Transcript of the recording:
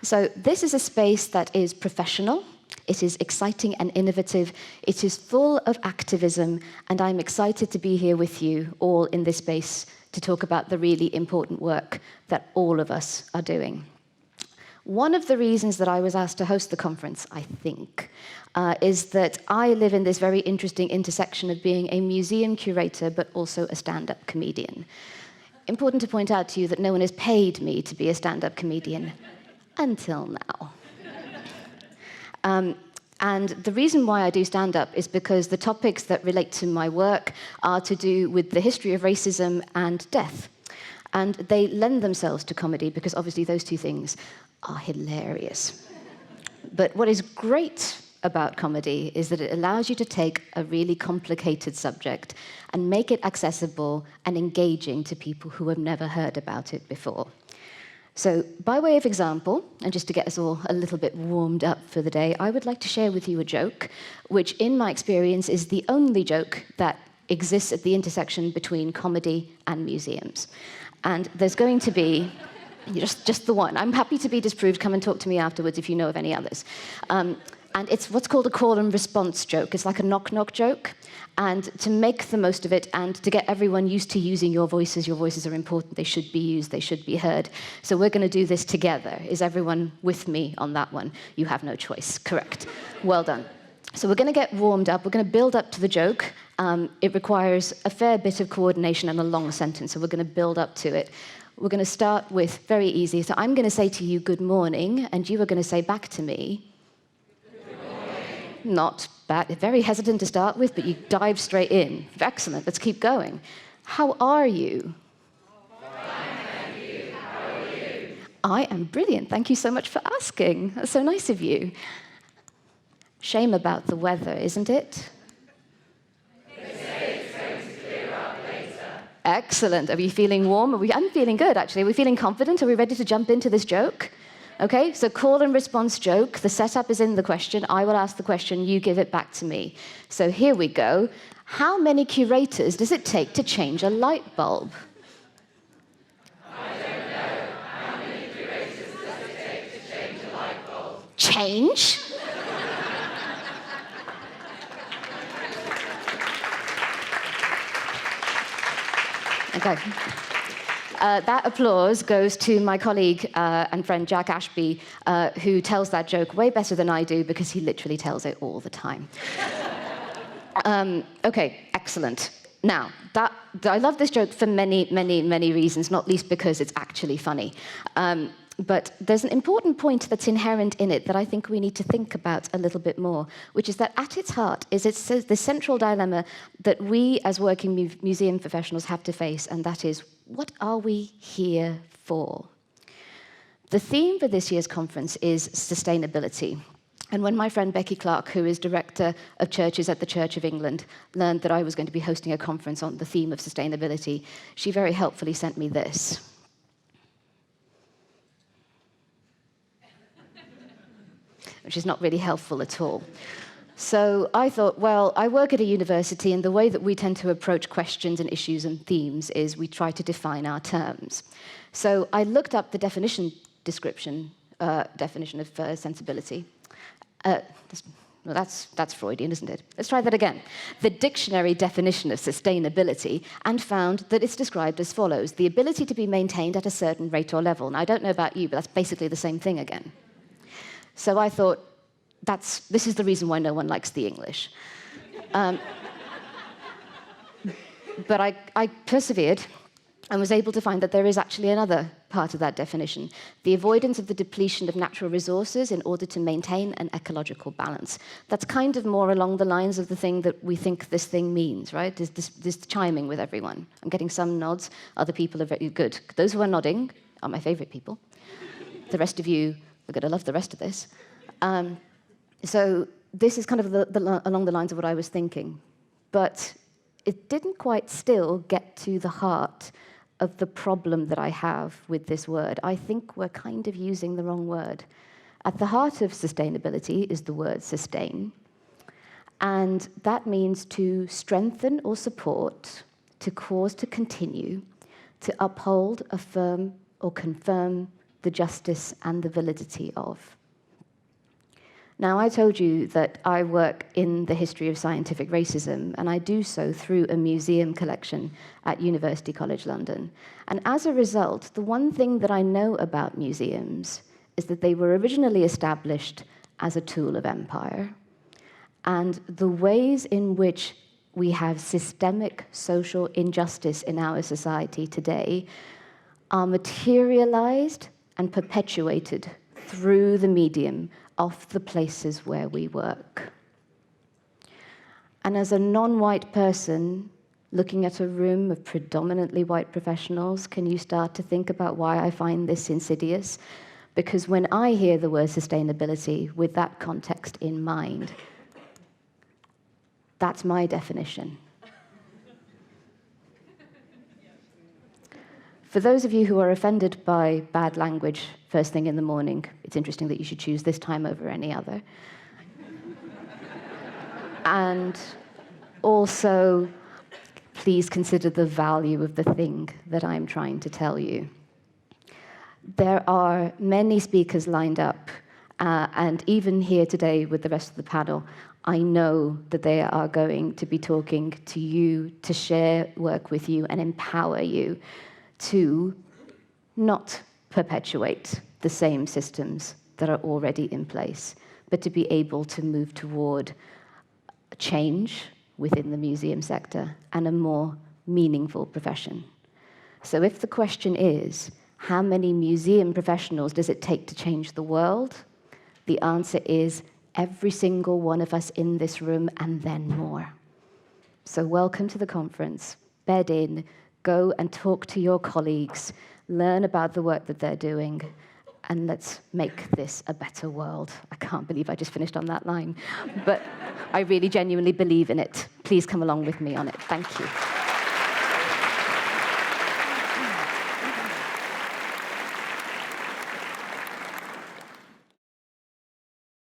So this is a space that is professional, it is exciting and innovative, it is full of activism, and I'm excited to be here with you all in this space to talk about the really important work that all of us are doing. One of the reasons that I was asked to host the conference, I think, is that I live in this very interesting intersection of being a museum curator but also a stand-up comedian. Important to point out to you that no one has paid me to be a stand-up comedian until now. And the reason why I do stand-up is because the topics that relate to my work are to do with the history of racism and death. And they lend themselves to comedy because obviously those two things are hilarious. But what is great about comedy is that it allows you to take a really complicated subject and make it accessible and engaging to people who have never heard about it before. So, by way of example, and just to get us all a little bit warmed up for the day, I would like to share with you a joke, which in my experience is the only joke that exists at the intersection between comedy and museums. And there's going to be just the one. I'm happy to be disproved. Come and talk to me afterwards if you know of any others. And it's what's called a call and response joke. It's like a knock-knock joke. And to make the most of it and to get everyone used to using your voices are important. They should be used. They should be heard. So we're going to do this together. Is everyone with me on that one? You have no choice. Correct. Well done. So we're going to get warmed up. We're going to build up to the joke. It requires a fair bit of coordination and a long sentence. So we're going to build up to it. We're going to start with very easy. So I'm going to say to you, good morning, and you are going to say back to me, not bad, very hesitant to start with, but you dive straight in. Excellent, let's keep going. How are you? Fine, thank you. How are you? I am brilliant, thank you so much for asking. That's so nice of you. Shame about the weather, isn't it? They say it's going to clear up later. Excellent, are we feeling warm? I'm feeling good, actually. Are we feeling confident? Are we ready to jump into this joke? Okay, so call and response joke. The setup is in the question. I will ask the question, you give it back to me. So here we go. How many curators does it take to change a light bulb? I don't know. How many curators does it take to change a light bulb? Change? Okay. That applause goes to my colleague and friend Jack Ashby, who tells that joke way better than I do because he literally tells it all the time. Okay, excellent. Now, I love this joke for many, many, many reasons, not least because it's actually funny. But there's an important point that's inherent in it that I think we need to think about a little bit more, which is that at its heart is the central dilemma that we as working museum professionals have to face, and that is, what are we here for? The theme for this year's conference is sustainability. And when my friend Becky Clark, who is Director of Churches at the Church of England, learned that I was going to be hosting a conference on the theme of sustainability, she very helpfully sent me this. Which is not really helpful at all. So I thought, well, I work at a university, and the way that we tend to approach questions and issues and themes is we try to define our terms. So I looked up the definition of sensibility. Well, that's Freudian, isn't it? Let's try that again. The dictionary definition of sustainability, and found that it's described as follows: the ability to be maintained at a certain rate or level. Now, I don't know about you, but that's basically the same thing again. So I thought, this is the reason why no one likes the English. But I persevered and was able to find that there is actually another part of that definition: the avoidance of the depletion of natural resources in order to maintain an ecological balance. That's kind of more along the lines of the thing that we think this thing means, right? Is this chiming with everyone? I'm getting some nods. Other people are very good. Those who are nodding are my favorite people. The rest of you are going to love the rest of this. So this is kind of along the lines of what I was thinking. But it didn't quite still get to the heart of the problem that I have with this word. I think we're kind of using the wrong word. At the heart of sustainability is the word sustain. And that means to strengthen or support, to cause to continue, to uphold, affirm, or confirm, the justice and the validity of. Now, I told you that I work in the history of scientific racism, and I do so through a museum collection at University College London. And as a result, the one thing that I know about museums is that they were originally established as a tool of empire, and the ways in which we have systemic social injustice in our society today are materialized and perpetuated through the medium of the places where we work. And as a non-white person looking at a room of predominantly white professionals, can you start to think about why I find this insidious? Because when I hear the word sustainability with that context in mind, that's my definition. For those of you who are offended by bad language first thing in the morning, it's interesting that you should choose this time over any other. And also, please consider the value of the thing that I'm trying to tell you. There are many speakers lined up, and even here today with the rest of the panel, I know that they are going to be talking to you, to share work with you and empower you to not perpetuate the same systems that are already in place, but to be able to move toward change within the museum sector and a more meaningful profession. So if the question is, how many museum professionals does it take to change the world? The answer is every single one of us in this room and then more. So welcome to the conference. Bed in, go and talk to your colleagues, learn about the work that they're doing, and let's make this a better world. I can't believe I just finished on that line, but I really genuinely believe in it. Please come along with me on it. Thank you.